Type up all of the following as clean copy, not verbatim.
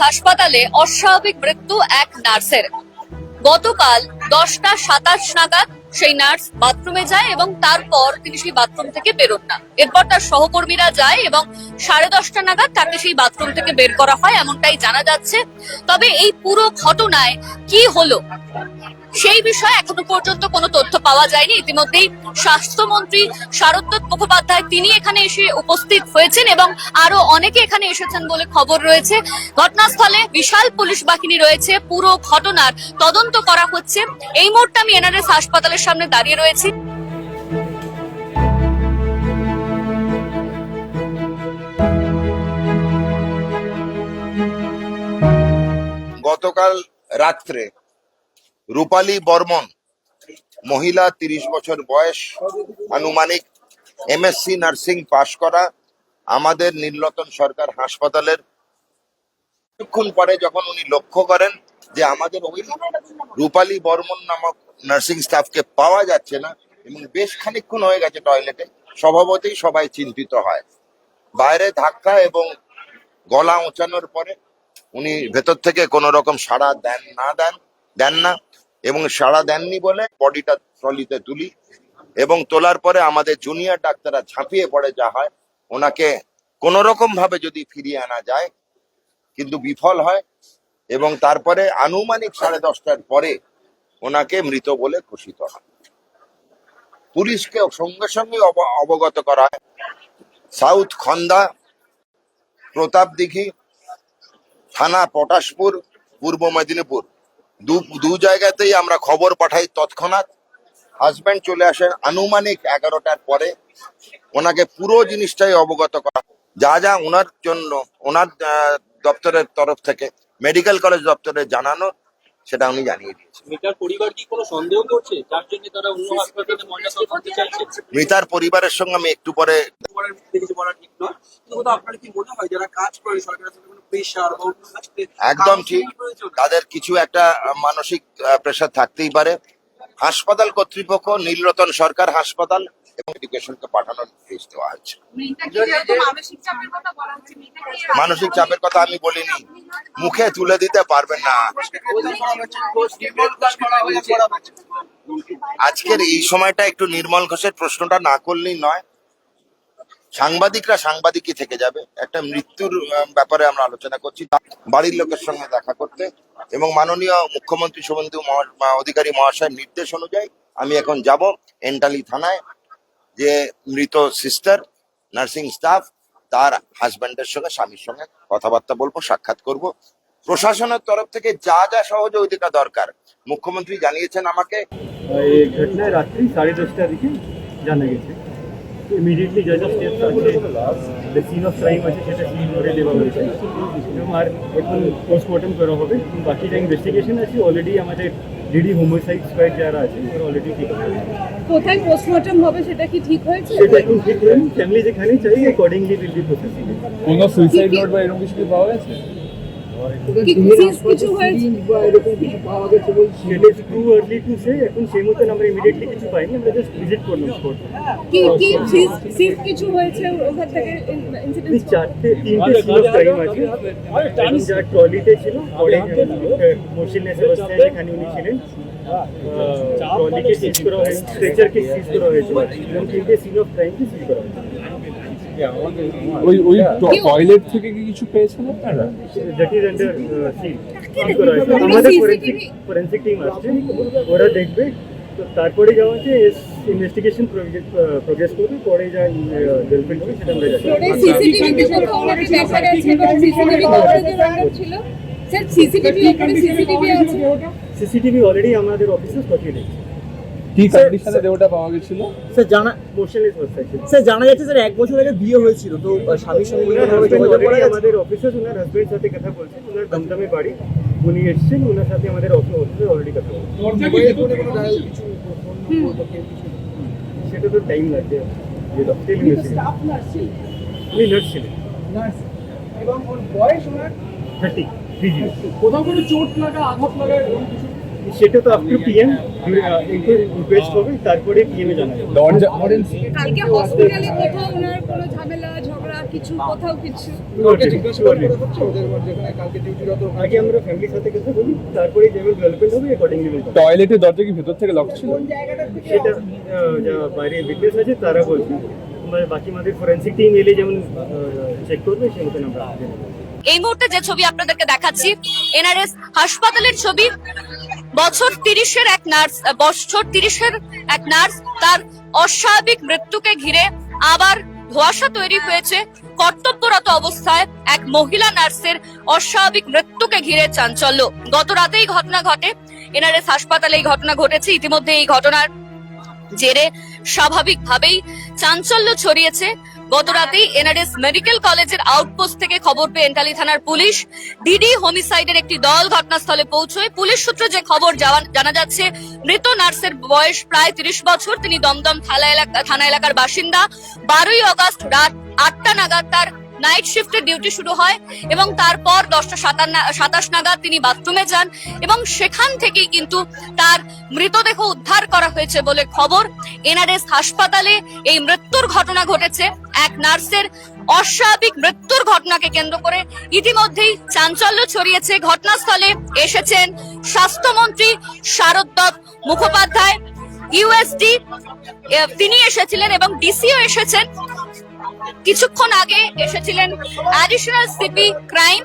হাসপাতালে অস্বাভাবিক মৃত্যু এক নার্সের। গতকাল 10:27 নাগাদ সেই নার্স বাথরুমে যায় এবং তারপর তিনি সেই বাথরুম থেকে বেরোন না। এরপর তার সহকর্মীরা যায় এবং 10:30 নাগাদ তাকে সেই বাথরুম থেকে বের করা হয়, এমনটাই জানা যাচ্ছে। তবে এই পুরো ঘটনায় কি হলো সেই বিষয়ে এখনো পর্যন্ত কোনো তথ্য পাওয়া যায়নি। ইতিমধ্যেই স্বাস্থ্যমন্ত্রী শারদত্ত মুখোপাধ্যায় তিনি এখানে এসে উপস্থিত হয়েছেন এবং আরো অনেকে এখানে এসেছেন বলে খবর রয়েছে। ঘটনাস্থলে বিশাল পুলিশ বাহিনী রয়েছে, পুরো ঘটনার তদন্ত করা হচ্ছে। এই মুহূর্তে আমি এনআরএস হাসপাতালের সামনে দাঁড়িয়ে রয়েছি। গতকাল রাত্রে রূপালী বর্মন, মহিলা, 30 বছর বয়স, আনুমানিক, এমএসসি নার্সিং পাশ করা, আমাদের নীলরতন সরকার হাসপাতালের কিছুক্ষণ পরে যখন উনি লক্ষ্য করেন যে আমাদের ওই রূপালী বর্মন নামক নার্সিং স্টাফকে পাওয়া যাচ্ছে না এবং বেশ খানিকক্ষণ হয়ে গেছে টয়লেটে, স্বভাবতই সবাই চিন্তিত হয়। বাইরে ধাক্কা এবং গলা ওঁচানোর পরে উনি ভেতর থেকে কোনো রকম সাড়া দেন না এবং সাড়া দেননি বলে বডিটা ট্রলিতে তুলি এবং তোলার পরে আমাদের জুনিয়র ডাক্তাররা ঝাঁপিয়ে পড়ে, যা হয় ওনাকে কোনো রকম ভাবে যদি ফিরিয়ে আনা যায়, কিন্তু বিফল হয় এবং তারপরে আনুমানিক 10:30টার পরে ওনাকে মৃত বলে ঘোষিত হয়। পুলিশকে সঙ্গে সঙ্গে অবগত করা হয়। সাউথ খন্দা, প্রতাপদিঘি থানা, পটাশপুর, পূর্ব মেদিনীপুর, দু জায়গাতেই আমরা খবর পাঠাই। তৎক্ষণাৎ হাজব্যান্ড চলে আসেন আনুমানিক 11টার পরে। ওনাকে পুরো জিনিসটাই অবগত করা, যা যা ওনার জন্য ওনার দপ্তরের তরফ থেকে মেডিকেল কলেজ দপ্তরে জানানো, সেটা উনি জানিয়ে দিয়েছেন। মৃতার পরিবার কি কোনো সন্দেহ করছে যার জন্য তারা অন্য হাসপাতালে মর্যাদা করতে চাইছে? মৃতার পরিবারের সঙ্গে আমি একটু পরে কিছু বলা ঠিক নয়, কিন্তু আপনার কি মনে হয় যারা কাজ করে সরকারের সাথে কোনো প্রেশার বা অন্য কাজে একদম ঠিক, তাদের কিছু একটা মানসিক প্রেশার থাকতেই পারে। হাসপাতাল কর্তৃপক্ষ, নীলরতন সরকার হাসপাতাল এবং এডুকেশনকে পাঠানোর নির্দেশ দেওয়া হয়েছে। মানসিক চাপের কথা আমি বলিনি, মুখে তুলে দিতে পারবেন না। আজকের এই সময়টা একটু নির্মল ঘোষের প্রশ্নটা না করলেই নয়। সাংবাদিকরা সাংবাদিকই থেকে যাবে। একটা মৃত্যুর ব্যাপারে আমরা আলোচনা করছি, বাড়ির লোকের সঙ্গে দেখা করতে, এবং মাননীয় মুখ্যমন্ত্রী শুভেন্দু অধিকারী মহাশয়ের নির্দেশ অনুযায়ী আমি এখন যাব এন্টালি থানায়, যে মৃত সিস্টার নার্সিং স্টাফ তার হাজব্যান্ডের সঙ্গে, স্বামীর সঙ্গে কথাবার্তা বলবো, সাক্ষাৎ করব। প্রশাসনের তরফ থেকে যা যা সহযোগিতা দরকার মুখ্যমন্ত্রী জানিয়েছেন আমাকে। এই ঘটনা রাত্রি 10:30টার দিকে জানা গেছে। ইমিডিয়েটলি জাজ অফ স্টেট আছে, সিন অফ ক্রাইম আছে, সেটা সিল করে দেওয়া হয়েছে এবং আর এখন পোস্টমর্টম করা হবে। বাকি যা ইনভেস্টিগেশন আছে অলরেডি আমাদের ডিডি হোমিসাইড স্কোয়াড যারা আছে ওরা অলরেডি ঠিক আছে। কোথায় পোস্টমর্টম হবে সেটা কি ঠিক হয়েছে? সেটা এখন ঠিক হয়নি, ফ্যামিলি যেখানে চাই অ্যাকর্ডিংলি উইল বি প্রসেসিং। কোনো সুইসাইড নোট বা এরকম কিছু পাওয়া গেছে? কিছু হয়েছে বা এরকম কিছু পাওয়া গেছে বলছি, it is too early to say. এখন সেই মতন আমরা ইমিডিয়েটলি কিছু পাইনি, আমরা জাস্ট ভিজিট করলাম স্পট। কি সিস কিছু হয়েছে ওখান থেকে ইনসিডেন্ট? তিনটে সিন অফ ক্রাইম আছে, যা ট্রলিতে ছিল, মোশনলেস অবস্থায় যেখানে উনি ছিলেন, ট্রলিকে সিজ করা হয়েছে, স্ট্রেচারকে সিজ করা হয়েছে এবং তিনটে সিন অফ ক্রাইমকে সিজ করা হয়েছে। ওই টয়লেট থেকে কি কিছু পেয়েছেন আপনারা? দ্যাট ইজ আন্ডার সিল করা হয়েছে। আমাদের ফরেন্সিক টিম আসছে, ওরা দেখবে, তো তারপরে যাওয়া হচ্ছে ইনভেস্টিগেশন প্রোগ্রেস করবে, পরে যা ডেভেলপমেন্ট হবে সেটা আমরা জানি। সিসিটিভি অলরেডি দেখা গেছে এবং সিসিটিভি কভারেজের আন্ডার ছিল স্যার। সিসিটিভি অলরেডি আমাদের অফিসে পাঠিয়ে দিয়েছে। কি কন্ডিশনে দেহটা পাওয়া গেছিল? স্যার মোশনলেস অবস্থায় ছিল। স্যার জানা যাচ্ছে স্যার 1 বছর আগে বিয়ে হয়েছিল, তো স্বামীর সঙ্গে আমাদের অফিসার ওনার হাজবেন্ড সাথে কথা বলছেন, ওনার দমদমে বাড়ি, উনি এসেছেন, ওনার সাথে আমাদের অফিসে অলরেডি কথা বলছেন। সেটা তো টাইম লাগবে, উনি নার্স ছিলেন এবং ওর বয়স ওনার 30। কোথাও কোনো চোট লাগা, আঘাত লাগা এরকম কিছু? সেটা তো আপ টু পিএম রিকোয়েস্ট হবে, তারপরে পিএমে জানা যাবে। কালকে হসপিটালে কোথাও ওনার কোনো ঝামেলা ঝগড়া কিছু কোথাও কিছু? ওকে জিজ্ঞাসা করে হচ্ছে ওদের যেখানে কালকে ডিউটিরত আগে আমরা ফ্যামিলির সাথে কথা বলি, তারপরে যেমন ডেভেলপমেন্ট হবে অ্যাকর্ডিংলি বলবো। টয়লেটের দরজা কি ভেতর থেকে লক ছিল? সেটা যা বাইরে উইটনেস আছে তারা বলছে, মানে বাকি আমাদের ফরেন্সিক টিম এলে যেমন চেক করবে সেই মতন আমরা জেনে নেবো। এই মুহূর্তে যে ছবি আপনাদেরকে দেখাচ্ছি এনআরএস হাসপাতালের ছবি। বছর 30-এর এক নার্স তার অস্বাভাবিক মৃত্যুকে ঘিরে আবার ধোঁয়াশা তৈরি হয়েছে। কর্তব্যরত অবস্থায় এক মহিলা নার্সের অস্বাভাবিক মৃত্যুকে ঘিরে চাঞ্চল্য। গত রাতেই ঘটনা ঘটে, এনআরএস হাসপাতালে এই ঘটনা ঘটেছে। ইতিমধ্যে এই ঘটনার জেরে স্বাভাবিকভাবেই চাঞ্চল্য ছড়িয়েছে। গত রাতেই এনআরএস মেডিকেল কলেজের আউটপোস্ট থেকে খবর পেয়ে এন্টালি থানার পুলিশ ডিডি হোমিসাইডের একটি দল ঘটনাস্থলে পৌঁছয়। পুলিশ সূত্রে যে খবর জানা যাচ্ছে, মৃত নার্সের বয়স প্রায় 30 বছর। তিনি দমদম থানা এলাকার বাসিন্দা। 12ই আগস্ট রাত 8টা নাগাদ তার নাইট শিফটের ডিউটি শুরু হয় এবং তারপর 10:27 নাগাদ তিনি বাথরুমে যান এবং সেখান থেকেই কিন্তু তার মৃতদেহ উদ্ধার করা হয়েছে বলে খবর। এনআরএস হাসপাতালে এই মৃত্যুর ঘটনা ঘটেছে। এক নার্সের অস্বাভাবিক মৃত্যুর ঘটনাকে কেন্দ্র করে ইতিমধ্যেই চাঞ্চল্য ছড়িয়েছে। ঘটনাস্থলে এসেছেন স্বাস্থ্যমন্ত্রী শারদ মুখোপাধ্যায়, ইউএসডি তিনি এসেছিলেন এবং ডিসিও এসেছেন। কিছুক্ষণ আগে এসেছিলেন অ্যাডিশনাল সিপি ক্রাইম।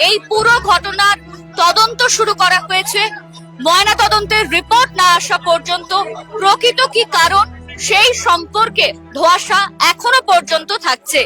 এই পুরো ঘটনার তদন্ত শুরু করা হয়েছে। ময়না তদন্তের রিপোর্ট না আসা পর্যন্ত প্রকৃত কি কারণ সেই সম্পর্কে ধোঁয়াশা এখনো পর্যন্ত থাকছে।